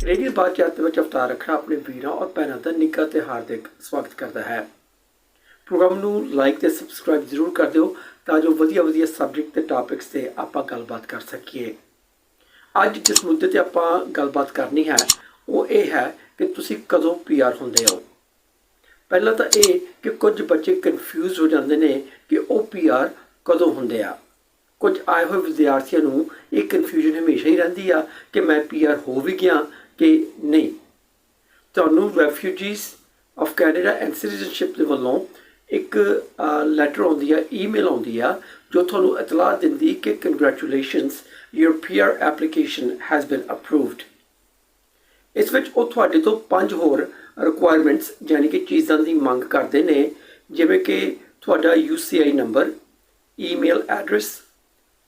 Radio बातचीत में अवतार रखना अपने वीरों और भैनों का निੱਘਾ ਤੇ हार्दिक स्वागत करता है। प्रोग्राम ਨੂੰ ਲਾਈਕ ਤੇ ਸਬਸਕ੍ਰਾਈਬ ਜ਼ਰੂਰ ਕਰ ਦਿਓ ਤਾਂ ਜੋ ਵਧੀਆ ਸਬਜੈਕਟ ਤੇ ਟਾਪਿਕਸ ਤੇ ਆਪਾਂ ਗੱਲਬਾਤ ਕਰ ਸਕੀਏ। ਅੱਜ ਜਿਸ ਮੁੱਦੇ ਤੇ ਆਪਾਂ ਗੱਲਬਾਤ ਕਰਨੀ ਹੈ ਉਹ ਇਹ ਹੈ ਕਿ ਤੁਸੀਂ ਕਦੋਂ ਪੀਆਰ ਹੁੰਦੇ ਹੋ। ਪਹਿਲਾਂ ਤਾਂ ਇਹ ਕਿ ਕੁਝ ਬੱਚੇ ਕਨਫਿਊਜ਼ ਹੋ ਜਾਂਦੇ ਨੇ ਕਿ ਉਹ ਪੀਆਰ ਕਦੋਂ ਹੁੰਦੇ ਆ। ਕੁਝ ਆਏ ਹੋਏ ਵਿਦਿਆਰਥੀਆਂ ਨੂੰ ਇਹ ਕਨਫਿਊਜ਼ਨ ਹਮੇਸ਼ਾ ਹੀ ਰਹਿੰਦੀ ਆ ਕਿ ਮੈਂ ਪੀਆਰ ਹੋ ਵੀ ਗਿਆ ਕਿ ਨਹੀਂ। ਤੁਹਾਨੂੰ refugees of Canada and citizenship ਦੇ ਵੱਲੋਂ ਇੱਕ ਲੈਟਰ ਆਉਂਦੀ ਆ, ਈਮੇਲ ਆਉਂਦੀ ਆ ਜੋ ਤੁਹਾਨੂੰ ਇਤਲਾਹ ਦਿੰਦੀ ਕਿ congratulations your PR application has been approved. ਇਸ ਵਿੱਚ ਉਹ ਤੁਹਾਡੇ ਤੋਂ 5 ਹੋਰ ਰਿਕੁਆਇਰਮੈਂਟਸ ਯਾਨੀ ਕਿ ਚੀਜ਼ਾਂ ਦੀ ਮੰਗ ਕਰਦੇ ਨੇ, ਜਿਵੇਂ ਕਿ ਤੁਹਾਡਾ UCI number, email address,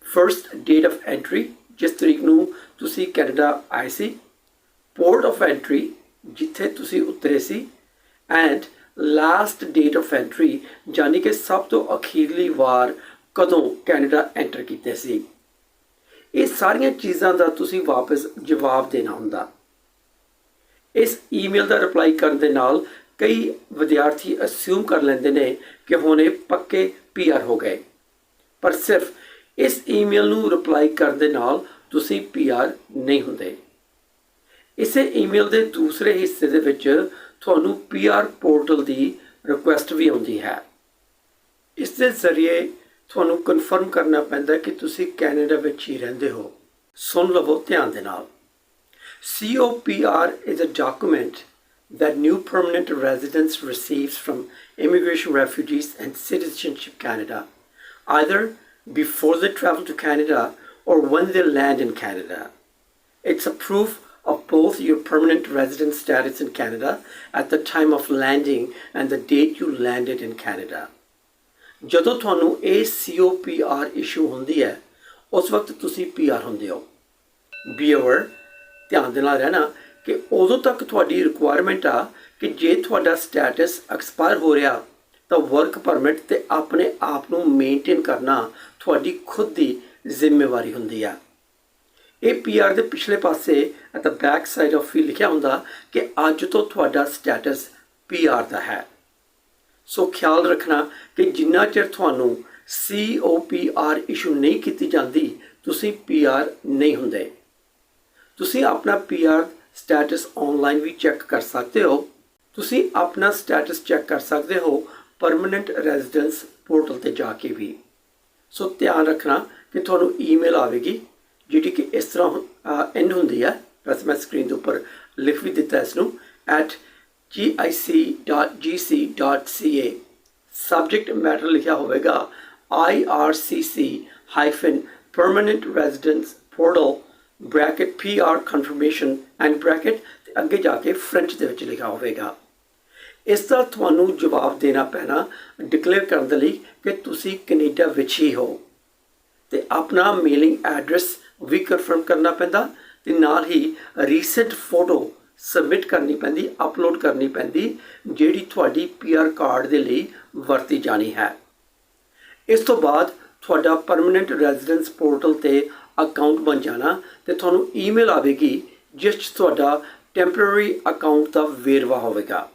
first date of entry ਜਿਸ ਤਰੀਕ ਨੂੰ ਤੁਸੀਂ ਕੈਨੇਡਾ ਆਏ ਸੀ, ਪੋਰਟ ਆਫ ਐਂਟਰੀ ਜਿੱਥੇ ਤੁਸੀਂ ਉਤਰੇ ਸੀ, and last date of entry ਯਾਨੀ ਕਿ ਸਭ ਤੋਂ ਅਖੀਰਲੀ ਵਾਰ ਕਦੋਂ ਕੈਨੇਡਾ ਐਂਟਰ ਕੀਤੇ ਸੀ। ਇਹ ਸਾਰੀਆਂ ਚੀਜ਼ਾਂ ਦਾ ਤੁਸੀਂ ਵਾਪਸ ਜਵਾਬ ਦੇਣਾ ਹੁੰਦਾ। ਇਸ ਈਮੇਲ ਦਾ ਰਿਪਲਾਈ ਕਰਨ ਦੇ ਨਾਲ ਕਈ ਵਿਦਿਆਰਥੀ ਅਸਿਊਮ ਕਰ ਲੈਂਦੇ ਨੇ ਕਿ ਹੁਣ ਇਹ ਪੱਕੇ ਪੀਆਰ ਹੋ ਗਏ, ਪਰ ਸਿਰਫ ਇਸ ਈਮੇਲ ਨੂੰ ਰਿਪਲਾਈ ਕਰਨ ਦੇ ਨਾਲ ਤੁਸੀਂ ਪੀਆਰ ਨਹੀਂ ਹੁੰਦੇ। ਇਸੇ ਈਮੇਲ ਦੇ ਦੂਸਰੇ ਹਿੱਸੇ ਦੇ ਵਿੱਚ ਤੁਹਾਨੂੰ ਪੀਆਰ ਪੋਰਟਲ ਦੀ ਰਿਕੁਐਸਟ ਵੀ ਆਉਂਦੀ ਹੈ। ਇਸ ਦੇ ਜ਼ਰੀਏ ਤੁਹਾਨੂੰ ਕਨਫਰਮ ਕਰਨਾ ਪੈਂਦਾ ਕਿ ਤੁਸੀਂ ਕੈਨੇਡਾ ਵਿੱਚ ਹੀ ਰਹਿੰਦੇ ਹੋ। ਸੁਣ ਲਵੋ ਧਿਆਨ ਦੇ ਨਾਲ। COPR is a document that new permanent residents receives from Immigration, Refugees and Citizenship Canada, either before they travel to Canada or when they land in Canada. It's a proof of both your permanent resident status in Canada at the time of landing and the date you landed in Canada. ਜਦੋਂ ਤੁਹਾਨੂੰ ਇਹ COPR issue ਹੁੰਦੀ ਹੈ ਉਸ ਵਕਤ ਤੁਸੀਂ PR ਹੁੰਦੇ ਹੋ। Be aware, ਧਿਆਨ ਦੇ ਨਾਲ ਰਹਿਣਾ ਕਿ ਉਦੋਂ ਤੱਕ ਤੁਹਾਡੀ ਰਿਕੁਆਇਰਮੈਂਟ ਆ ਕਿ ਜੇ ਤੁਹਾਡਾ ਸਟੇਟਸ ਐਕਸਪਾਇਰ ਹੋ ਰਿਹਾ ਤਾਂ ਵਰਕ ਪਰਮਿਟ ਤੇ ਆਪਣੇ ਆਪ ਨੂੰ ਮੇਨਟੇਨ ਕਰਨਾ ਤੁਹਾਡੀ ਖੁਦ ਦੀ ਜ਼ਿੰਮੇਵਾਰੀ ਹੁੰਦੀ ਆ। ਇਹ PR ਦੇ ਪਿਛਲੇ ਪਾਸੇ at the back side of ਵੀ ਲਿਖਿਆ ਹੁੰਦਾ ਕਿ ਅੱਜ ਤੋਂ ਤੁਹਾਡਾ ਸਟੇਟਸ PR ਦਾ ਹੈ। ਸੋ ਖਿਆਲ ਰੱਖਣਾ ਕਿ ਜਿੰਨਾ ਚਿਰ ਤੁਹਾਨੂੰ COPR ਇਸ਼ੂ ਨਹੀਂ ਕੀਤੀ ਜਾਂਦੀ ਤੁਸੀਂ PR ਨਹੀਂ ਹੁੰਦੇ। ਤੁਸੀਂ ਆਪਣਾ PR ਸਟੇਟਸ ਆਨਲਾਈਨ ਵੀ ਚੈੱਕ ਕਰ ਸਕਦੇ ਹੋ। ਤੁਸੀਂ ਆਪਣਾ ਸਟੇਟਸ ਚੈੱਕ ਕਰ ਸਕਦੇ ਹੋ ਪਰਮਨੈਂਟ ਰੈਜ਼ੀਡੈਂਸ ਪੋਰਟਲ ਤੇ ਜਾ ਕੇ ਵੀ। ਸੋ ਧਿਆਨ ਰੱਖਣਾ ਕਿ ਤੁਹਾਨੂੰ ਈਮੇਲ ਆਵੇਗੀ ਜਿਹੜੀ ਕਿ ਇਸ ਤਰ੍ਹਾਂ ਐਂਡ ਹੁੰਦੀ ਹੈ। ਵੈਸੇ ਮੈਂ ਸਕਰੀਨ ਦੇ ਉੱਪਰ ਲਿਖ ਵੀ ਦਿੱਤਾ ਇਸ ਨੂੰ @gic.gc.ca। ਸਬਜੈਕਟ ਮੈਟਰ ਲਿਖਿਆ ਹੋਵੇਗਾ IRCC-permanent residence portal bracket PR confirmation and bracket ਤੇ ਅੱਗੇ ਜਾ ਕੇ ਫ੍ਰੈਂਚ ਦੇ ਵਿੱਚ ਲਿਖਿਆ ਹੋਵੇਗਾ। ਇਸ ਦਾ ਤੁਹਾਨੂੰ ਜਵਾਬ ਦੇਣਾ ਪੈਣਾ ਡਿਕਲੇਅਰ ਕਰਨ ਦੇ ਲਈ ਕਿ ਤੁਸੀਂ ਕੈਨੇਡਾ ਵਿੱਚ ਹੀ ਹੋ ਤੇ ਆਪਣਾ ਮੇਲਿੰਗ ਐਡਰੈਸ ਵੀ ਕਨਫਰਮ ਕਰਨਾ ਪੈਂਦਾ ਤੇ ਨਾਲ ਹੀ ਰੀਸੈਂਟ ਫੋਟੋ ਸਬਮਿਟ ਕਰਨੀ ਪੈਂਦੀ, ਅਪਲੋਡ ਕਰਨੀ ਪੈਂਦੀ ਜਿਹੜੀ ਤੁਹਾਡੀ PR ਕਾਰਡ ਦੇ ਲਈ ਵਰਤੀ ਜਾਣੀ ਹੈ। ਇਸ ਤੋਂ ਬਾਅਦ ਤੁਹਾਡਾ ਪਰਮਨੈਂਟ ਰੈਜ਼ੀਡੈਂਸ ਪੋਰਟਲ ਤੇ ਅਕਾਊਂਟ ਬਣ ਜਾਣਾ ਤੇ ਤੁਹਾਨੂੰ ਈਮੇਲ ਆਵੇਗੀ ਜਿਸ 'ਚ ਤੁਹਾਡਾ ਟੈਂਪਰੇਰੀ ਅਕਾਊਂਟ ਦਾ ਵੇਰਵਾ ਹੋਵੇਗਾ।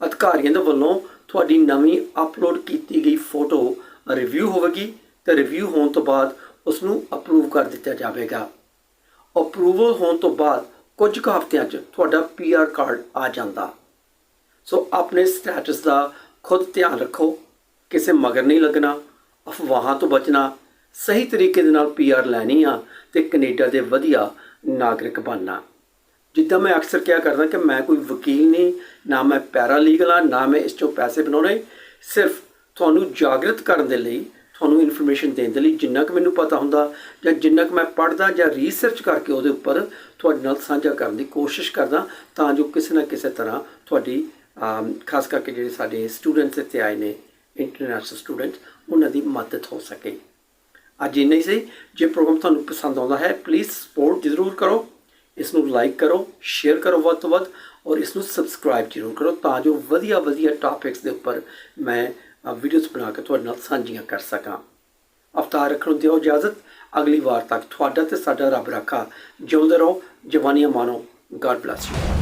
ਅਧਿਕਾਰੀਆਂ ਦੇ ਵੱਲੋਂ ਤੁਹਾਡੀ ਨਵੀਂ ਅਪਲੋਡ ਕੀਤੀ ਗਈ ਫੋਟੋ ਰਿਵਿਊ ਹੋਵੇਗੀ ਤੇ ਰਿਵਿਊ ਹੋਣ ਤੋਂ ਬਾਅਦ ਉਸ ਨੂੰ ਅਪਰੂਵ ਕਰ ਦਿੱਤਾ ਜਾਵੇਗਾ। ਅਪਰੂਵਲ ਹੋਣ ਤੋਂ ਬਾਅਦ ਕੁਝ ਕੁ ਹਫ਼ਤਿਆਂ 'ਚ ਤੁਹਾਡਾ PR ਕਾਰਡ ਆ ਜਾਂਦਾ। ਸੋ ਆਪਣੇ ਸਟੇਟਸ ਦਾ ਖੁਦ ਧਿਆਨ ਰੱਖੋ, ਕਿਸੇ ਮਗਰ ਨਹੀਂ ਲੱਗਣਾ, ਅਫਵਾਹਾਂ ਤੋਂ ਬਚਣਾ, ਸਹੀ ਤਰੀਕੇ ਦੇ ਨਾਲ PR ਲੈਣੀ ਆ ਤੇ ਕੈਨੇਡਾ ਦੇ ਵਧੀਆ ਨਾਗਰਿਕ ਬਣਨਾ। ਜਿੱਦਾਂ ਮੈਂ ਅਕਸਰ ਕਿਹਾ ਕਰਦਾ ਕਿ ਮੈਂ ਕੋਈ ਵਕੀਲ ਨਹੀਂ, ਨਾ ਮੈਂ ਪੈਰਾਲੀਗਲ ਆ, ਨਾ ਮੈਂ ਇਸ 'ਚੋਂ ਪੈਸੇ ਬਣਾਉਣੇ। ਸਿਰਫ ਤੁਹਾਨੂੰ ਜਾਗਰਤ ਕਰਨ ਦੇ ਲਈ, ਤੁਹਾਨੂੰ ਇਨਫੋਰਮੇਸ਼ਨ ਦੇਣ ਦੇ ਲਈ ਜਿੰਨਾ ਕੁ ਮੈਨੂੰ ਪਤਾ ਹੁੰਦਾ ਜਾਂ ਜਿੰਨਾ ਕੁ ਮੈਂ ਪੜ੍ਹਦਾ ਜਾਂ ਰੀਸਰਚ ਕਰਕੇ ਉਹਦੇ ਉੱਪਰ ਤੁਹਾਡੇ ਨਾਲ ਸਾਂਝਾ ਕਰਨ ਦੀ ਕੋਸ਼ਿਸ਼ ਕਰਦਾ ਤਾਂ ਜੋ ਕਿਸੇ ਨਾ ਕਿਸੇ ਤਰ੍ਹਾਂ ਤੁਹਾਡੀ ਖਾਸ ਕਰਕੇ ਜਿਹੜੇ ਸਾਡੇ ਸਟੂਡੈਂਟਸ ਇੱਥੇ ਆਏ ਨੇ, ਇੰਟਰਨੈਸ਼ਨਲ ਸਟੂਡੈਂਟ, ਉਹਨਾਂ ਦੀ ਮਦਦ ਹੋ ਸਕੇ। ਅੱਜ ਇੰਨਾ ਹੀ ਸੀ। ਜੇ ਪ੍ਰੋਗਰਾਮ ਤੁਹਾਨੂੰ ਪਸੰਦ ਆਉਂਦਾ ਹੈ ਪਲੀਜ਼ ਸਪੋਰਟ ਜ਼ਰੂਰ ਕਰੋ, ਇਸ ਨੂੰ ਲਾਈਕ ਕਰੋ, ਸ਼ੇਅਰ ਕਰੋ ਵੱਧ ਤੋਂ ਵੱਧ ਔਰ ਇਸ ਨੂੰ ਸਬਸਕ੍ਰਾਈਬ ਜ਼ਰੂਰ ਕਰੋ ਤਾਂ ਜੋ ਵਧੀਆ ਟਾਪਿਕਸ ਦੇ ਉੱਪਰ ਮੈਂ ਵੀਡੀਓਜ਼ ਬਣਾ ਕੇ ਤੁਹਾਡੇ ਨਾਲ ਸਾਂਝੀਆਂ ਕਰ ਸਕਾਂ। ਅਵਤਾਰ ਰੱਖਣ ਨੂੰ ਦਿਓ ਇਜਾਜ਼ਤ। ਅਗਲੀ ਵਾਰ ਤੱਕ ਤੁਹਾਡਾ ਤੇ ਸਾਡਾ ਰੱਬ ਰਾਖਾ। ਜਿਉਂਦੇ ਰਹੋ, ਜਵਾਨੀਆਂ ਮਾਣੋ। God bless you.